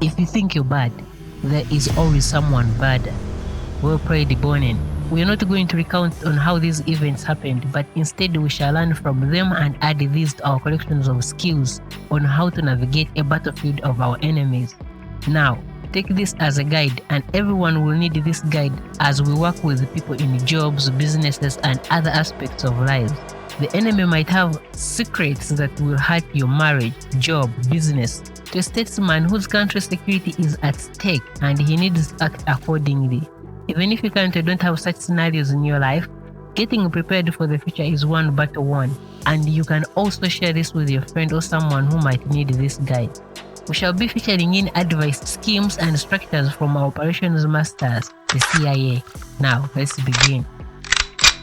If you think you're bad, there is always someone badder. Well played, Bonin. We are not going to recount on how these events happened, but instead we shall learn from them and add these to our collections of skills on how to navigate a battlefield of our enemies. Now, take this as a guide, and everyone will need this guide as we work with people in jobs, businesses, and other aspects of life. The enemy might have secrets that will hurt your marriage, job, business. To a statesman whose country's security is at stake and he needs to act accordingly. Even if you currently don't have such scenarios in your life, getting prepared for the future is one battle won, and you can also share this with your friend or someone who might need this guide. We shall be featuring in advice, schemes, and structures from our operations masters, the CIA. Now, let's begin.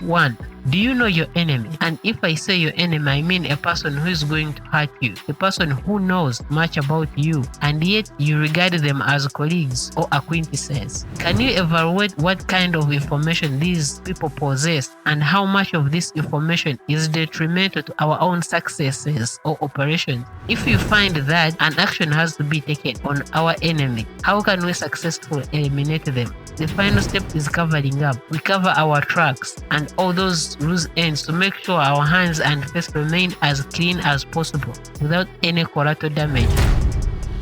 1. Do you know your enemy? And if I say your enemy, I mean a person who is going to hurt you, a person who knows much about you, and yet you regard them as colleagues or acquaintances. Can you evaluate what kind of information these people possess and how much of this information is detrimental to our own successes or operations? If you find that an action has to be taken on our enemy, how can we successfully eliminate them? The final step is covering up. We cover our tracks and all those loose ends to make sure our hands and face remain as clean as possible without any collateral damage.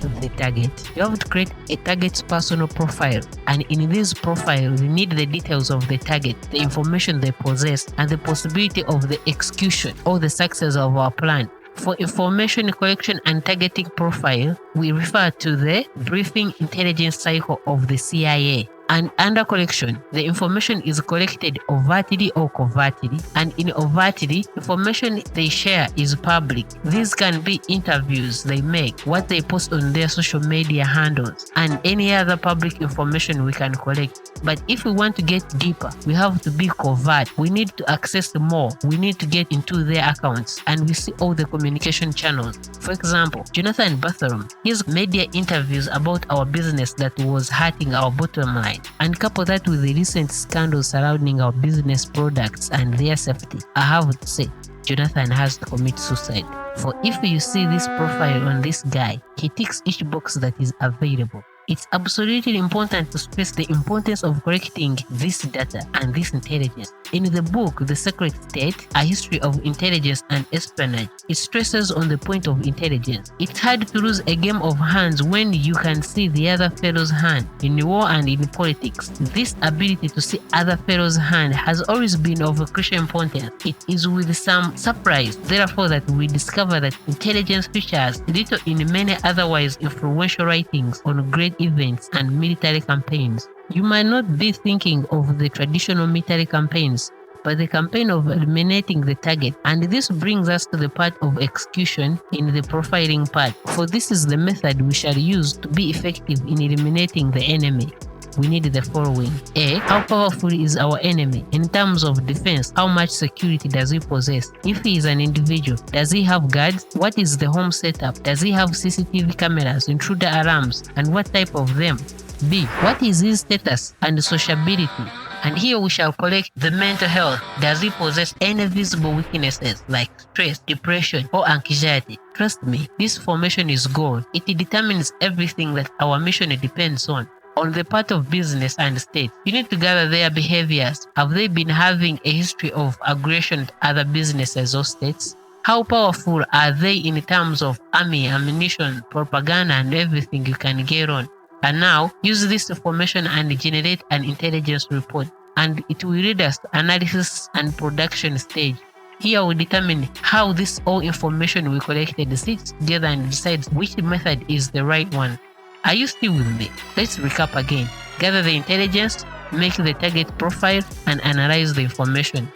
The target. You have to create a target's personal profile, and in this profile we need the details of the target, the information they possess, and the possibility of the execution or the success of our plan. For information collection and targeting profile, we refer to the briefing intelligence cycle of the CIA. And under collection, the information is collected overtly or covertly, and in overtly, information they share is public. These can be interviews they make, what they post on their social media handles, and any other public information we can collect. But if we want to get deeper, we have to be covert. We need to access more. We need to get into their accounts, and we see all the communication channels. For example, Jonathan Bartholomew, his media interviews about our business that was hurting our bottom line. And couple that with the recent scandals surrounding our business products and their safety, I have to say, Jonathan has to commit suicide. For if you see this profile on this guy, he ticks each box that is available. It's absolutely important to stress the importance of collecting this data and this intelligence. In the book, The Secret State, A History of Intelligence and Espionage, it stresses on the point of intelligence. It's hard to lose a game of hands when you can see the other fellow's hand. In war and in politics, this ability to see other fellow's hand has always been of crucial importance. It is with some surprise, therefore, that we discover that intelligence features little in many otherwise influential writings on great events and military campaigns. You might not be thinking of the traditional military campaigns, but the campaign of eliminating the target. And this brings us to the part of execution in the profiling part. For this is the method we shall use to be effective in eliminating the enemy. We need the following. A. How powerful is our enemy? In terms of defense, how much security does he possess? If he is an individual, does he have guards? What is the home setup? Does he have CCTV cameras, intruder alarms, and what type of them? B. What is his status and sociability? And here we shall collect the mental health. Does he possess any visible weaknesses like stress, depression, or anxiety? Trust me, this formation is gold. It determines everything that our mission depends on. On the part of business and state, you need to gather their behaviors. Have they been having a history of aggression to other businesses or states? How powerful are they in terms of army, ammunition, propaganda, and everything you can get on? And now, use this information and generate an intelligence report, and it will lead us to analysis and production stage. Here we determine how this all information we collected sits together and decides which method is the right one. Are you still with me? Let's recap again. Gather the intelligence, make the target profile, and analyze the information.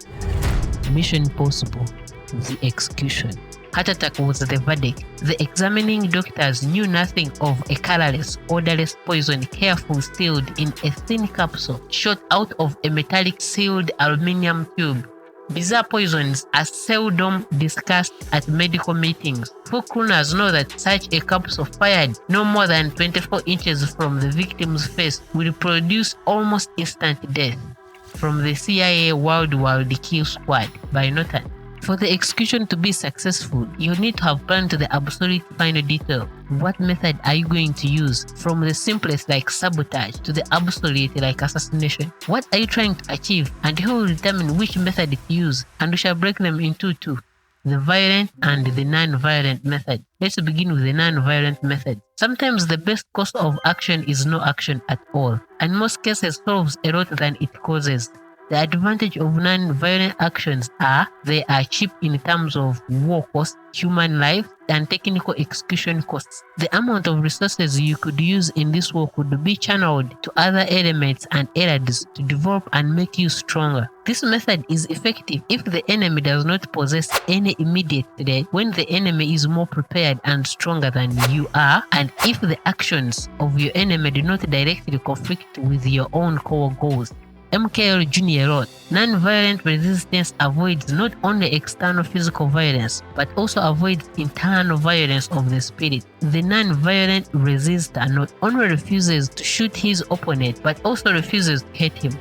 Mission possible. The execution. Heart attack was the verdict. The examining doctors knew nothing of a colorless, odorless poison carefully sealed in a thin capsule shot out of a metallic sealed aluminum tube. Bizarre poisons are seldom discussed at medical meetings. Foreigners know that such a capsule fired no more than 24 inches from the victim's face will produce almost instant death. From the CIA Worldwide Kill Squad by Norton. For the execution to be successful, you need to have planned to the absolute final detail. What method are you going to use? From the simplest like sabotage to the absolute like assassination. What are you trying to achieve, and who will determine which method to use? And we shall break them into two: the violent and the non-violent method. Let's begin with the non-violent method. Sometimes the best course of action is no action at all, and in most cases solves a lot than it causes. The advantage of non-violent actions are they are cheap in terms of war cost, human life, and technical execution costs. The amount of resources you could use in this war could be channeled to other elements and areas to develop and make you stronger. This method is effective if the enemy does not possess any immediate threat, when the enemy is more prepared and stronger than you are, and if the actions of your enemy do not directly conflict with your own core goals. MKL Jr. wrote, "Non-violent resistance avoids not only external physical violence, but also avoids internal violence of the spirit. The non-violent resistor not only refuses to shoot his opponent, but also refuses to hate him."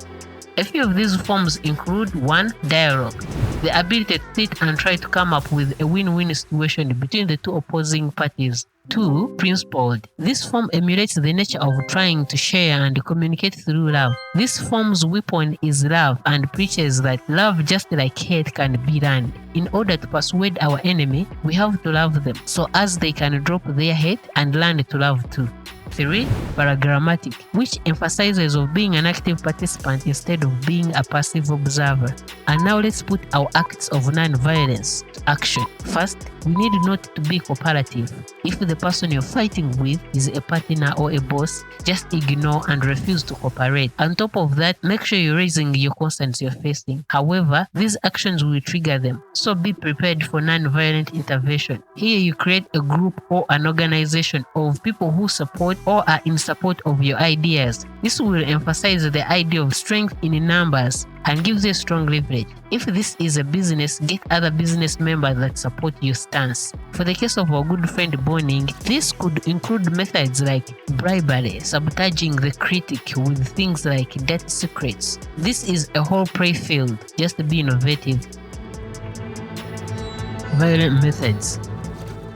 A few of these forms include: 1. Dialogue, the ability to sit and try to come up with a win-win situation between the two opposing parties. 2. Principled. This form emulates the nature of trying to share and communicate through love. This form's weapon is love and preaches that love, just like hate, can be learned. In order to persuade our enemy, we have to love them so as they can drop their hate and learn to love too. 3. Paragrammatic, which emphasizes of being an active participant instead of being a passive observer. And now let's put our acts of non-violence to action. First, we need not to be cooperative. If the person you're fighting with is a partner or a boss, just ignore and refuse to cooperate. On top of that, make sure you're raising your concerns you're facing. However, these actions will trigger them, so be prepared for non-violent intervention. Here you create a group or an organization of people who support or are in support of your ideas. This will emphasize the idea of strength in numbers and gives you strong leverage. If this is a business, get other business members that support your stance. For the case of our good friend Boeing, this could include methods like bribery, sabotaging the critic with things like dirty secrets. This is a whole play field. Just be innovative. Violent methods.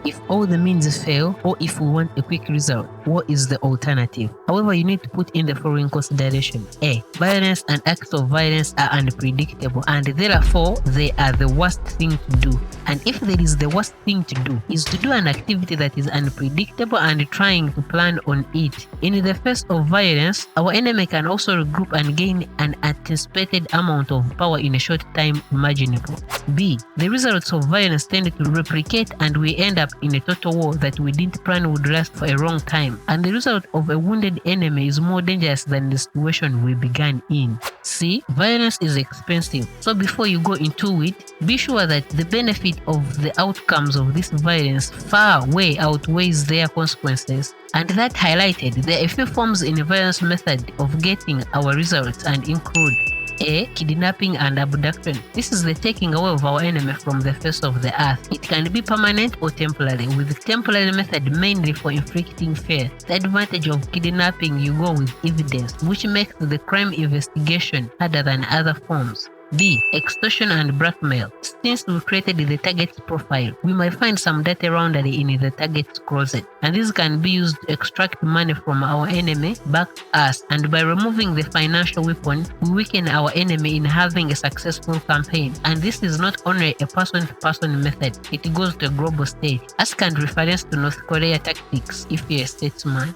If all the means fail, or if we want a quick result, what is the alternative? However, you need to put in the following consideration. A. Violence and acts of violence are unpredictable, and therefore they are the worst thing to do. And if there is the worst thing to do is to do an activity that is unpredictable and trying to plan on it. In the face of violence, our enemy can also regroup and gain an anticipated amount of power in a short time imaginable. B. The results of violence tend to replicate, and we end up in a total war that we didn't plan would last for a long time. And the result of a wounded enemy is more dangerous than the situation we began in. C. Violence is expensive, so before you go into it, be sure that the benefit of the outcomes of this violence far way outweighs their consequences. And that highlighted, there are a few forms in a violence method of getting our results and include: A. Kidnapping and abduction. This is the taking away of our enemy from the face of the earth. It can be permanent or temporary, with the temporary method mainly for inflicting fear. The advantage of kidnapping, you go with evidence, which makes the crime investigation harder than other forms. B. Extortion and blackmail. Since we created the target's profile, we might find some data laundry in the target's closet, and this can be used to extract money from our enemy back to us, and by removing the financial weapon, we weaken our enemy in having a successful campaign. And this is not only a person-to-person method, it goes to a global stage. Ask and reference to North Korea tactics if you're a statesman.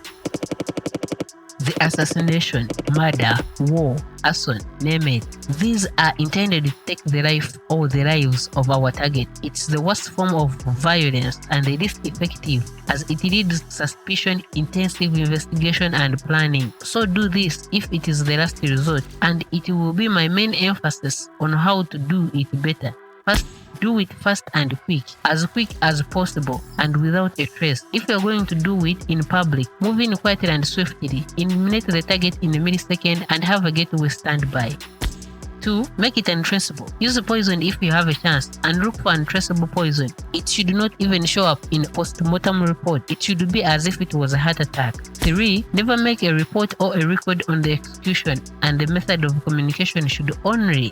The assassination, murder, war, arson, name it. These are intended to take the life or the lives of our target. It's the worst form of violence and the least effective, as it needs suspicion, intensive investigation, and planning. So do this if it is the last resort, and it will be my main emphasis on how to do it better. First, do it fast and quick as possible, and without a trace. If you're going to do it in public, move in quietly and swiftly, eliminate the target in a millisecond, and have a gateway standby. 2. Make it untraceable. Use the poison if you have a chance and look for untraceable poison. It should not even show up in a post-mortem report. It should be as if it was a heart attack. 3. Never make a report or a record on the execution, and the method of communication should only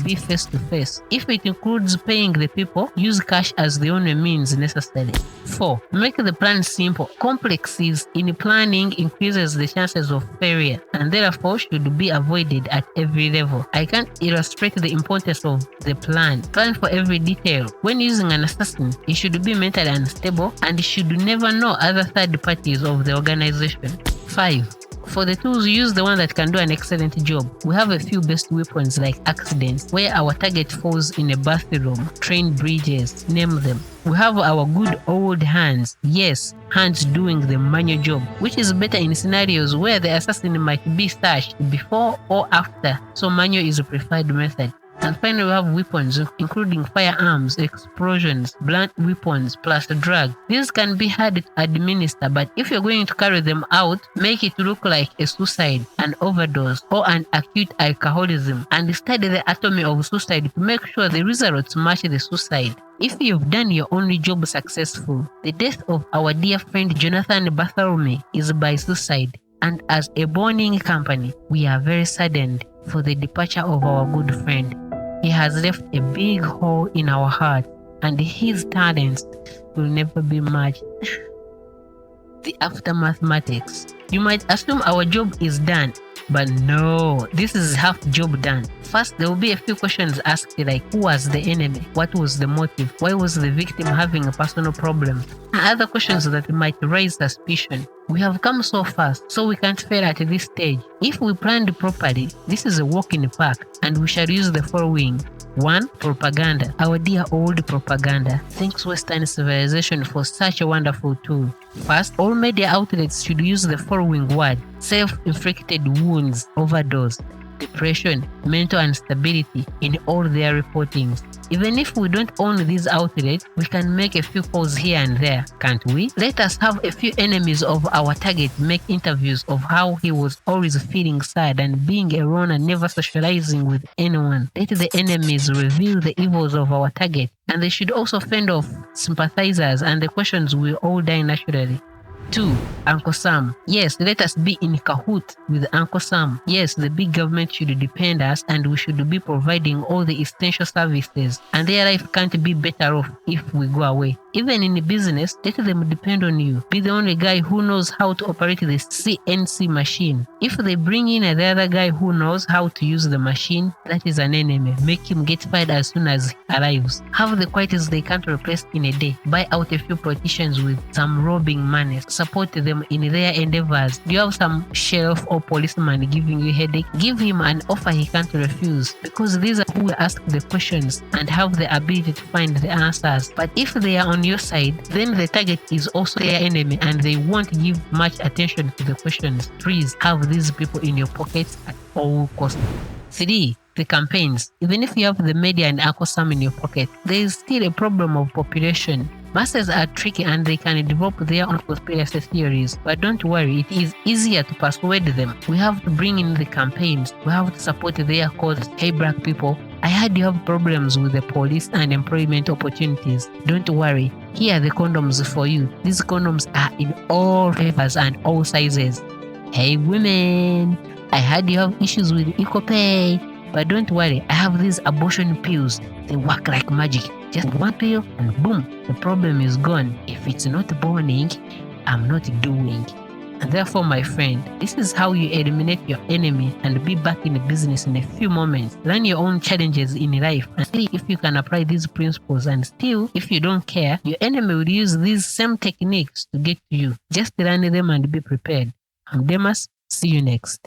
be face-to-face. If it includes paying the people, use cash as the only means necessary. 4. Make the plan simple. Complexes in planning increases the chances of failure and therefore should be avoided at every level. I can't illustrate the importance of the plan. Plan for every detail. When using an assassin, it should be mentally unstable and should never know other third parties of the organization. 5. For the tools, use the one that can do an excellent job. We have a few best weapons like accidents, where our target falls in a bathroom, train bridges, name them. We have our good old hands. Yes, hands doing the manual job, which is better in scenarios where the assassin might be stashed before or after, so manual is a preferred method. And finally, we have weapons, including firearms, explosions, blunt weapons, plus drug. These can be hard to administer, but if you're going to carry them out, make it look like a suicide, an overdose, or an acute alcoholism, and study the anatomy of suicide to make sure the results match the suicide. If you've done your only job successful, the death of our dear friend Jonathan Bartholomew is by suicide, and as a Boeing company, we are very saddened for the departure of our good friend. He has left a big hole in our heart, and his talents will never be matched. The after mathematics. You might assume our job is done, but no, this is half job done. First, there will be a few questions asked like, who was the enemy? What was the motive? Why was the victim having a personal problem? And other questions that might raise suspicion. We have come so fast, so we can't fail at this stage. If we planned properly, this is a walk in the park, and we shall use the following. 1. Propaganda. Our dear old propaganda. Thanks Western civilization for such a wonderful tool. First, all media outlets should use the following word: self-inflicted wounds, overdose, depression, mental instability in all their reportings. Even if we don't own these outlets, we can make a few calls here and there, can't we? Let us have a few enemies of our target make interviews of how he was always feeling sad and being alone and never socializing with anyone. Let the enemies reveal the evils of our target, and they should also fend off sympathizers, and the questions will all die naturally. 2. Uncle Sam. Yes, let us be in cahoot with Uncle Sam. Yes, the big government should depend us, and we should be providing all the essential services, and their life can't be better off if we go away. Even in business, let them depend on you. Be the only guy who knows how to operate the CNC machine. If they bring in the other guy who knows how to use the machine, that is an enemy. Make him get fired as soon as he arrives. Have the qualities they can't replace in a day. Buy out a few politicians with some robbing money. Support them in their endeavors. Do you have some sheriff or policeman giving you headache? Give him an offer he can't refuse, because these are who will ask the questions and have the ability to find the answers. But if they are on your side, then the target is also their enemy, and they won't give much attention to the questions. Please have these people in your pockets at all costs. 3. The campaigns. Even if you have the media and Uncle Sam in your pocket, there is still a problem of population. Masses are tricky and they can develop their own conspiracy theories, but don't worry, it is easier to persuade them. We have to bring in the campaigns. We have to support their cause. Hey black people, I heard you have problems with the police and employment opportunities. Don't worry, here are the condoms for you. These condoms are in all flavors and all sizes. Hey women, I heard you have issues with equal pay, but don't worry, I have these abortion pills. They work like magic. Just one pill and boom, the problem is gone. If it's not burning, I'm not doing. And therefore, my friend, this is how you eliminate your enemy and be back in the business in a few moments. Learn your own challenges in life and see if you can apply these principles. And still, if you don't care, your enemy will use these same techniques to get to you. Just learn them and be prepared. I'm Demas. See you next.